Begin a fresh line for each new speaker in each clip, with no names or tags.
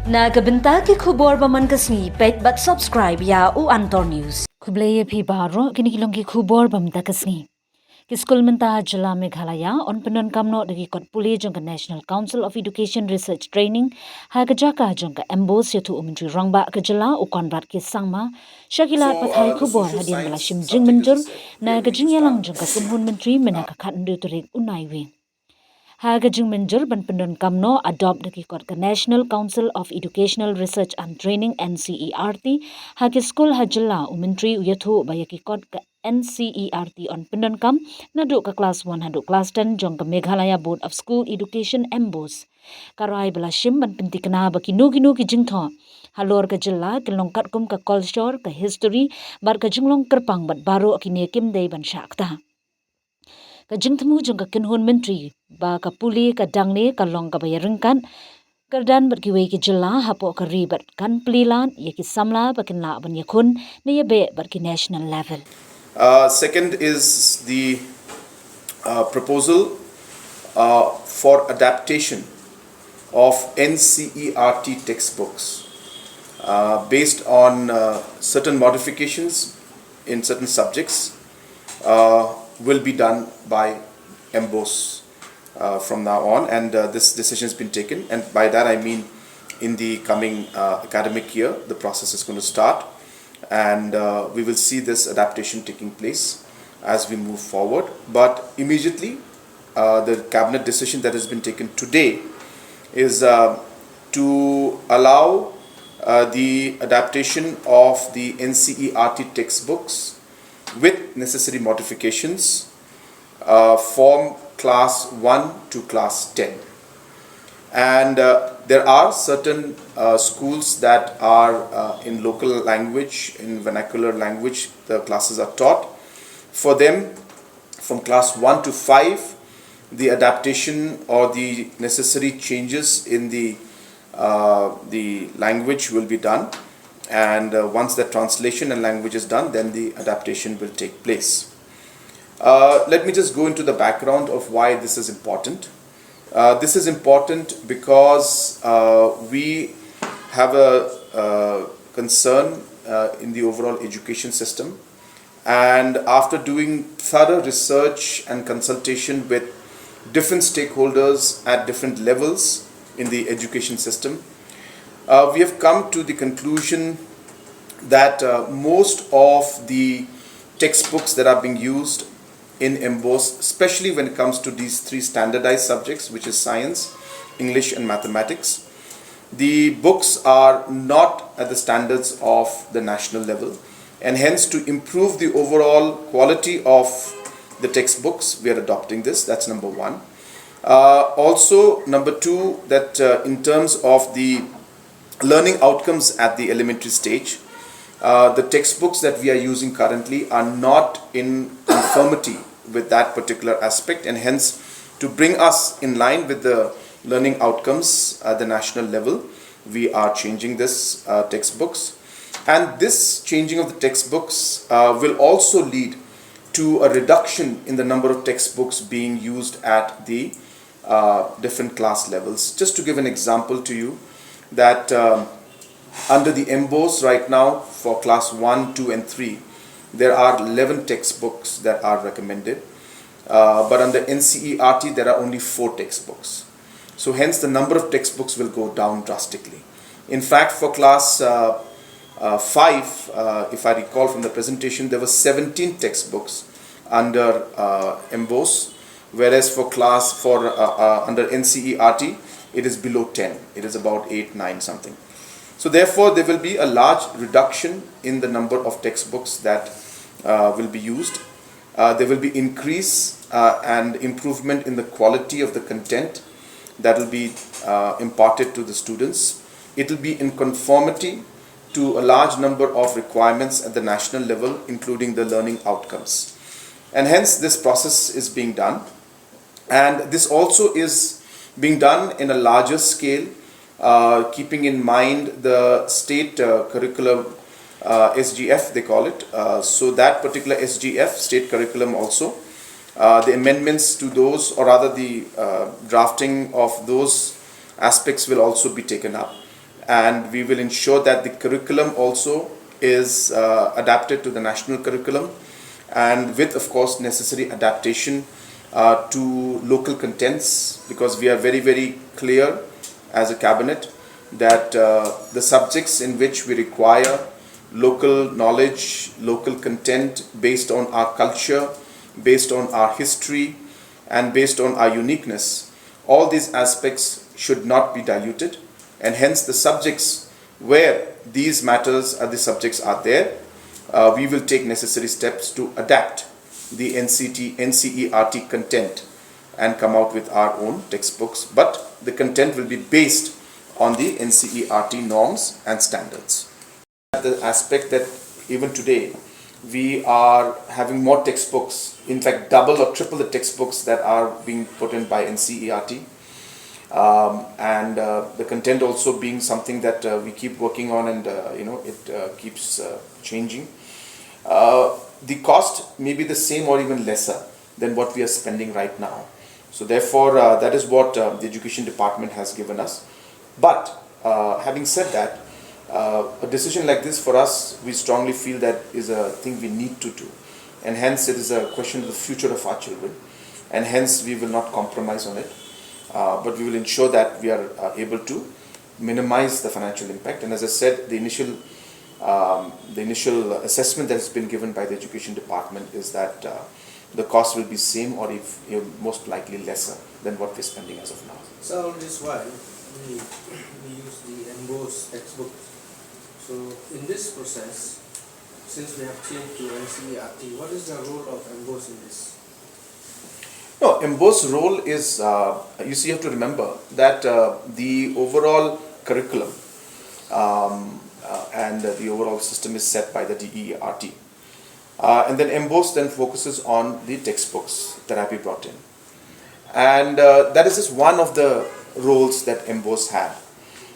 Nagabenta ki khubor baman kasni pet but subscribe ya u Antor News. Kubleye phi baro kinikilong ki khubor bamta kasni. Kiskul menta Jylla Meghalaya on pyndonkam no dagi kot Pule jong National Council of Education Research Training ha kajaka jong embos yathu umintri rangba ka Jylla u konbat ki sangma shakila pathai khubor hadian bala shim jing menjur na gajing yalang jong ka kinhun menteri menaka khat ndu turik unaiwe. Hagajing menjur ban pyndonkam no adopt the kot ka National Council of Educational Research and Training NCERT hagi school ha Jylla umintri uyathu bayaki kot ka NCERT on pyndonkam nadu ka class 1 hadu class 10 jong ka Meghalaya Board of School Education Embos karai bala shim ban pintikna baki nugi ki jingtho halor ka Jylla kilongkat kum ka culture ka history bar ka jinglong kerpang bat baro akine kim dei ban shakta ka jingtmu jong ka kinhun menteri ba ka Pule ka dangne ka long ka bayarengkan kerdan bat kiwe ki Jylla hapo ka ribat kan plilan ye ki samla bakin la ban yakun ne ye be bat ki national level.
Second is the proposal for adaptation of NCERT textbooks based on certain modifications in certain subjects will be done by MBOS from now on, and this decision has been taken, and by that I mean in the coming academic year the process is going to start, and we will see this adaptation taking place as we move forward. But immediately the cabinet decision that has been taken today is to allow the adaptation of the NCERT textbooks with necessary modifications from class 1 to class 10. And there are certain schools that are in local language, in vernacular language, the classes are taught. For them, from class 1 to 5, the adaptation or the necessary changes in the language will be done. And once the translation and language is done, then the adaptation will take place. Let me just go into the background of why this is important. This is important because we have a concern in the overall education system, and after doing thorough research and consultation with different stakeholders at different levels in the education system, we have come to the conclusion that most of the textbooks that are being used in MBOS, especially when it comes to these three standardized subjects, which is science, English and mathematics, the books are not at the standards of the national level, and hence to improve the overall quality of the textbooks, we are adopting this. That's number one. Also, number two, that in terms of the learning outcomes at the elementary stage, the textbooks that we are using currently are not in conformity with that particular aspect, and hence to bring us in line with the learning outcomes at the national level, we are changing this textbooks. And this changing of the textbooks will also lead to a reduction in the number of textbooks being used at the different class levels. Just to give an example to you, that under the MBOS right now for class 1, 2 and 3, there are 11 textbooks that are recommended, but under NCERT there are only 4 textbooks. So hence the number of textbooks will go down drastically. In fact, for class 5, if I recall from the presentation, there were 17 textbooks under MBOS, whereas for under NCERT it is below 10. It is about 8, 9 something. So therefore there will be a large reduction in the number of textbooks that will be used. There will be increase and improvement in the quality of the content that will be imparted to the students. It will be in conformity to a large number of requirements at the national level, including the learning outcomes. And hence this process is being done. And this also is being done in a larger scale, keeping in mind the state curriculum, SGF they call it. So that particular SGF, state curriculum also, the amendments to those, or rather the drafting of those aspects will also be taken up. and we will ensure that the curriculum also is adapted to the national curriculum, and with, of course, necessary adaptation to local contents, because we are very, very clear as a cabinet that the subjects in which we require local knowledge, local content based on our culture, based on our history, and based on our uniqueness, all these aspects should not be diluted, and hence the subjects where these matters the subjects are there, we will take necessary steps to adapt the NCERT content and come out with our own textbooks, but the content will be based on the NCERT norms and standards. The aspect that even today we are having more textbooks, in fact double or triple the textbooks that are being put in by NCERT, and the content also being something that we keep working on, and it keeps changing. The cost may be the same or even lesser than what we are spending right now. So therefore, that is what the Education Department has given us. But having said that, a decision like this for us, we strongly feel that is a thing we need to do, and hence it is a question of the future of our children, and hence we will not compromise on it, but we will ensure that we are able to minimize the financial impact. And as I said, the initial assessment that has been given by the Education Department is that the cost will be same, or if most likely lesser than what we're spending as of now.
So all this while we use the embossed textbooks. So in this process, since we have changed to NCERT, what is the role of emboss in this?
No, emboss role is, you see, you have to remember that the overall curriculum and the overall system is set by the DERT. And then emboss then focuses on the textbooks that have been brought in. And that is just one of the roles that emboss had,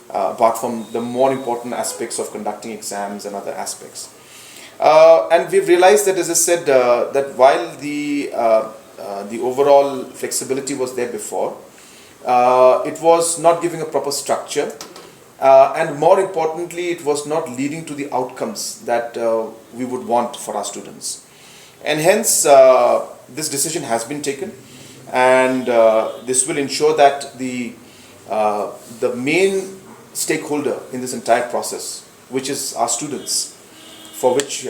apart from the more important aspects of conducting exams and other aspects. And we've realized that, as I said, that while the overall flexibility was there before, it was not giving a proper structure, and more importantly, it was not leading to the outcomes that we would want for our students. And hence, this decision has been taken, and this will ensure that the main stakeholder in this entire process, which is our students, for which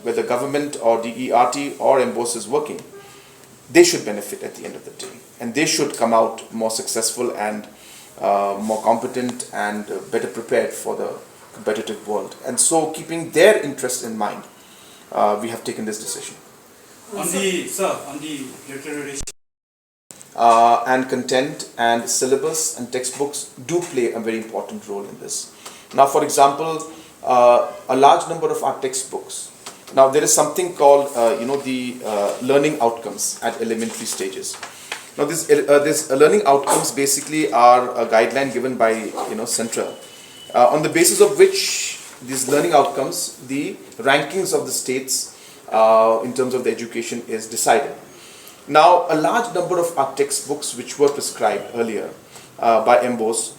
whether government or DERT or emboss is working, they should benefit at the end of the day, and they should come out more successful and more competent and better prepared for the competitive world. And so, keeping their interest in mind, we have taken this decision.
On the literary
and content and syllabus and textbooks do play a very important role in this. Now, for example, a large number of our textbooks. Now, there is something called, the learning outcomes at elementary stages. Now, this learning outcomes basically are a guideline given by, Central, on the basis of which these learning outcomes, the rankings of the states in terms of the education is decided. Now, a large number of our textbooks which were prescribed earlier by emboss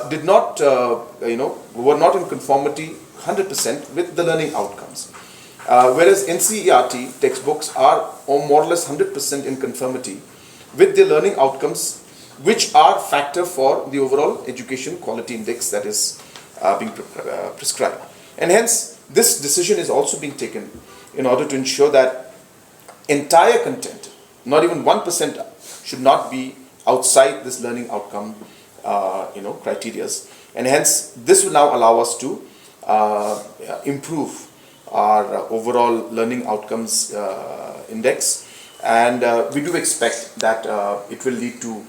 did not, were not in conformity 100% with the learning outcomes. Whereas NCERT textbooks are more or less 100% in conformity with the learning outcomes, which are factor for the overall education quality index that is being prescribed. And hence, this decision is also being taken in order to ensure that entire content, not even 1%, should not be outside this learning outcome, criterias. And hence, this will now allow us to improve our overall learning outcomes index, and we do expect that it will lead to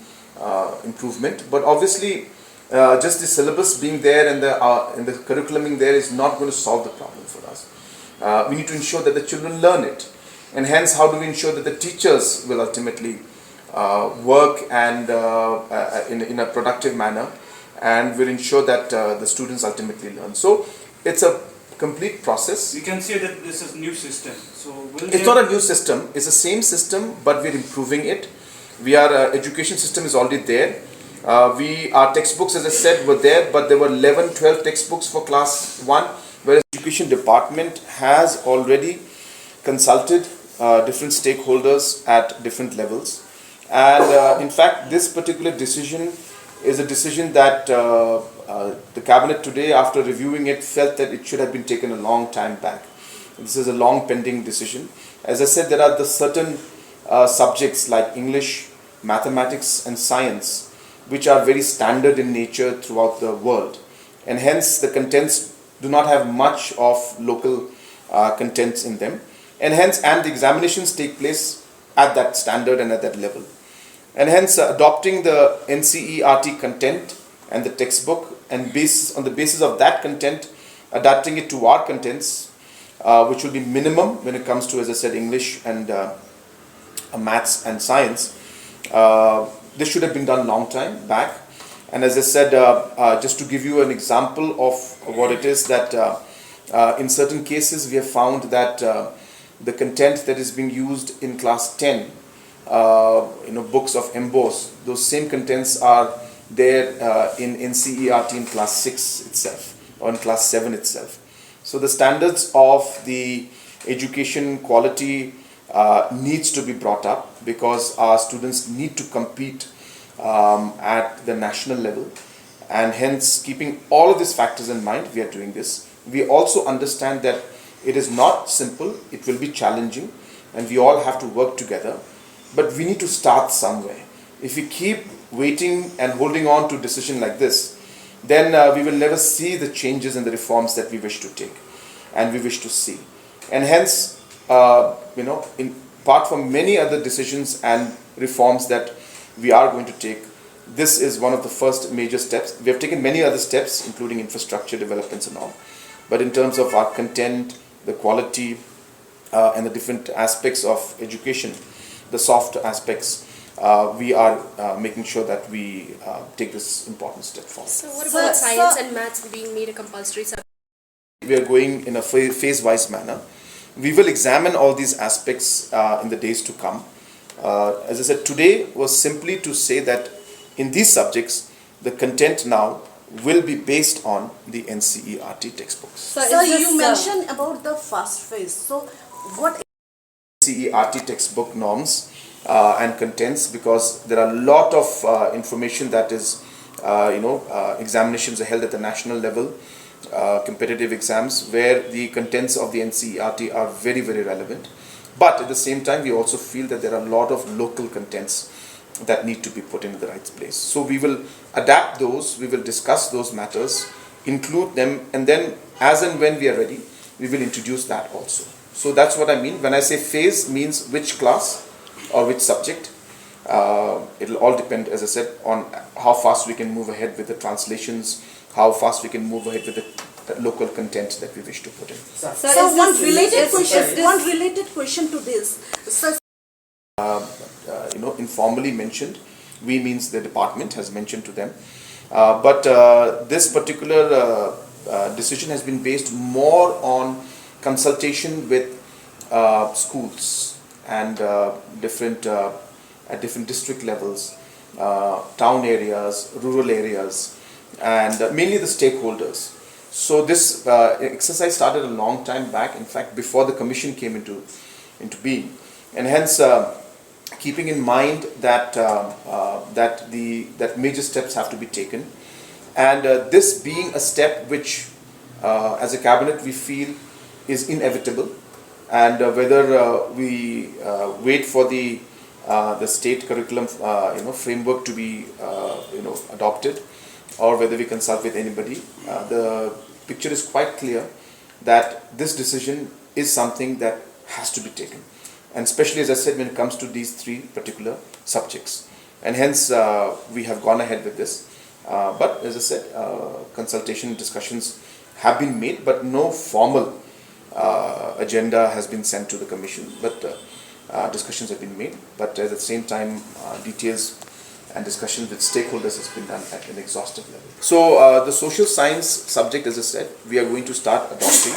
improvement. But obviously, just the syllabus being there and the curriculum there is not going to solve the problem for us. We need to ensure that the children learn it, and hence, how do we ensure that the teachers will ultimately work and in a productive manner, and will ensure that the students ultimately learn. So it's a complete process.
We can say that this is new system. So
it's not a new system. It's the same system, but we're improving it. Education system is already there, Our textbooks, as I said, were there, but there were 11, 12 textbooks for class 1, whereas education department has already consulted different stakeholders at different levels. And in fact, this particular decision is a decision that the cabinet today, after reviewing it, felt that it should have been taken a long time back. This is a long pending decision. As I said, there are the certain subjects like English, mathematics and science which are very standard in nature throughout the world, and hence the contents do not have much of local contents in them, and the examinations take place at that standard and at that level, and hence adopting the NCERT content and the textbook, and on the basis of that content adapting it to our contents, which will be minimum when it comes to, as I said, English and maths and science. This should have been done long time back. And as I said, just to give you an example of what it is, that in certain cases we have found that the content that is being used in class 10, books of emboss, those same contents are there in NCERT in class 6 itself, or in class 7 itself. So the standards of the education quality needs to be brought up, because our students need to compete at the national level, and hence, keeping all of these factors in mind, we are doing this. We also understand that it is not simple, it will be challenging, and we all have to work together, but we need to start somewhere. If we keep waiting and holding on to a decision like this, then we will never see the changes and the reforms that we wish to take and we wish to see. And hence, apart from many other decisions and reforms that we are going to take, this is one of the first major steps. We have taken many other steps, including infrastructure developments and all. But in terms of our content, the quality, and the different aspects of education, the soft aspects, we are making sure that we take this important step forward.
So what about science and maths being made a compulsory subject?
We are going in a phase-wise manner. We will examine all these aspects in the days to come. As I said, today was simply to say that in these subjects, the content now will be based on the NCERT textbooks.
So you mentioned about the first phase. So what
NCERT textbook norms and contents, because there are a lot of information that is, examinations are held at the national level, competitive exams, where the contents of the NCERT are very, very relevant. But at the same time, we also feel that there are a lot of local contents that need to be put in the right place. So we will adapt those, we will discuss those matters, include them, and then as and when we are ready, we will introduce that also. So that's what I mean. When I say phase, means which class or which subject. It'll all depend, as I said, on how fast we can move ahead with the translations, how fast we can move ahead with the local content that we wish to put in.
So one related question to this. So
Informally mentioned, we means the department has mentioned to them. But this particular decision has been based more on consultation with schools and different at different district levels, town areas, rural areas, and mainly the stakeholders. So this exercise started a long time back, in fact before the commission came into being, and hence keeping in mind that that major steps have to be taken, and this being a step which as a cabinet we feel is inevitable, and whether we wait for the state curriculum framework to be adopted, or whether we consult with anybody, the picture is quite clear that this decision is something that has to be taken, and especially, as I said, when it comes to these three particular subjects, and hence we have gone ahead with this. But as I said, consultation discussions have been made, but no formal agenda has been sent to the commission, but discussions have been made, but at the same time details and discussions with stakeholders has been done at an exhaustive level. So the social science subject, as I said, we are going to start adopting.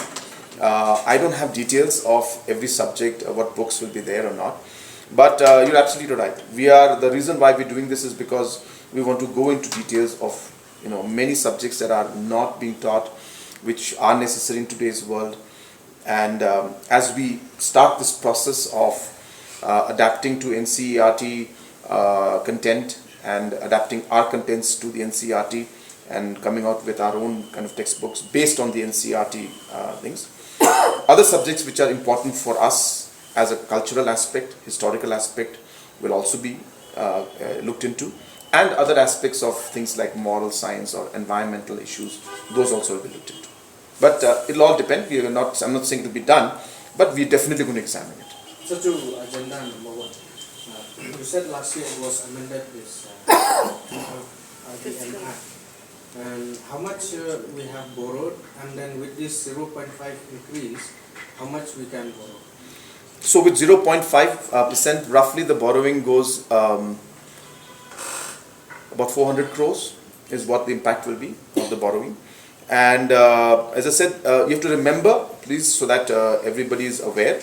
I don't have details of every subject, what books will be there or not, but you're absolutely right. The reason why we're doing this is because we want to go into details of many subjects that are not being taught, which are necessary in today's world. And as we start this process of adapting to NCERT content and adapting our contents to the NCERT and coming out with our own kind of textbooks based on the NCERT things. Other subjects which are important for us as a cultural aspect, historical aspect, will also be looked into, and other aspects of things like moral science or environmental issues, those also will be looked into. But it'll all depend. I'm not saying it will be done, but we're definitely going to examine it.
So to agenda number 1, you said last year it was amended this RBM Act. And how much we have borrowed, and then with this 0.5 increase, how much we can borrow?
So with 0.5%, roughly the borrowing goes about 400 crores is what the impact will be of the borrowing. And as I said, you have to remember, please, so that everybody is aware,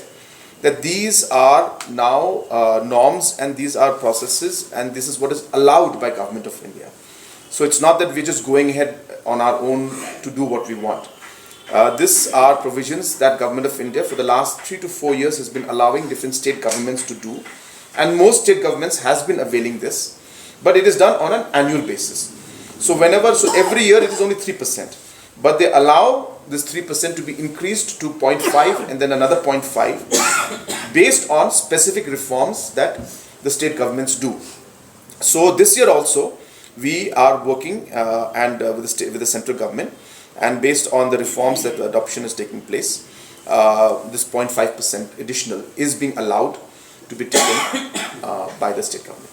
that these are now norms and these are processes, and this is what is allowed by Government of India. So it's not that we're just going ahead on our own to do what we want. These are provisions that Government of India for the last 3 to 4 years has been allowing different state governments to do, and most state governments has been availing this, but it is done on an annual basis. So every year it is only 3%, but they allow this 3% to be increased to 0.5 and then another 0.5 based on specific reforms that the state governments do. So this year also we are working with the central government, and based on the reforms that the adoption is taking place, this 0.5% additional is being allowed to be taken by the state government.